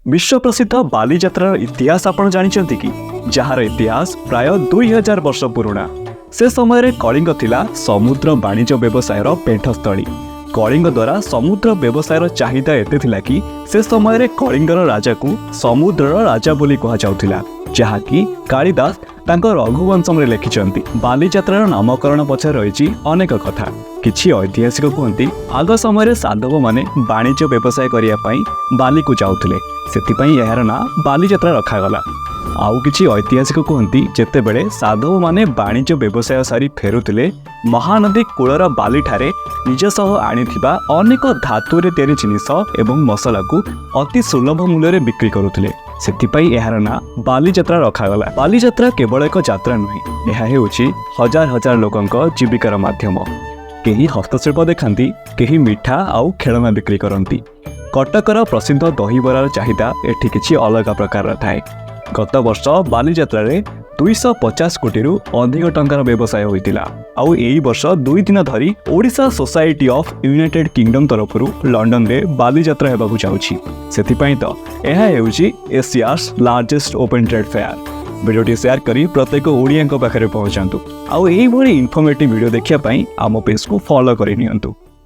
विश्व प्रसिद्ध बालीଯାत्रार इतिहास आपण जानिछन्ति कि जार इतिहास प्राय 2000 वर्ष पुराणा। से समय कलिंग थिला समुद्र वाणिज्य व्यवसायर पेठस्थली। कलिंग द्वारा समुद्र व्यवसायर चाहिदा एते थिला कि से समय कलिंगर राजा को समुद्रर राजा बोली कहा जाउथिला, जहाँकि कालिदास तांको रघुवंशम रे लिखिछन्ति। बालीଯାत्रार नामकरण पछे रहिछि अनेक कथा। किछि ऐतिहासिक कहन्ति आग समय साधव माने वाणिज्य व्यवसाय करिया पई बाली को जाउथिले, सेतिपई एहार ना बालीଯାत्रा रखागला। आउ किछि ऐतिहासिक कहन्ति जेतेबेले साधव माने वाणिज्य व्यवसाय सारी फेरुथिले महानदी कूलर बाली ठारे निज सह आनिथिबा अनेक धातुरे तयारी जिनिस एवं मसला को अति सुलभ मूल्य रे बिक्री करुथिले, सेतिपई एहार ना बालीଯାत्रा रखागला। बालीଯାत्रा केवल एक यात्रा नुहे, यह हेउछि हजार हजार लोकंक जीविकार माध्यम। केही हस्तशिल्प देखांती, केही मिठा आउ खेलना बिक्री करती। कटकर प्रसिद्ध दहीबरार चाहिदा एठी किछि अलग प्रकार थाए। गत वर्ष बालीଯାत्रा रे 250 कोटी रु अधिक टंकार व्यवसाय होइतिला। आउ एई वर्ष 2 दिन धरी Odisha society of United Kingdom तरफरु लंडन रे बालीଯାत्रा हेबाकु जाउछि। सेतिपई तो एहा हेउछि Asia's largest open trade fair. वीडियोटी शेयर करी प्रत्येक ओडिया पाखे पहुंचातु। आउ एही भली इन्फॉर्मेटिव वीडियो देखिया पई आम पेज को फॉलो करि नियंतु।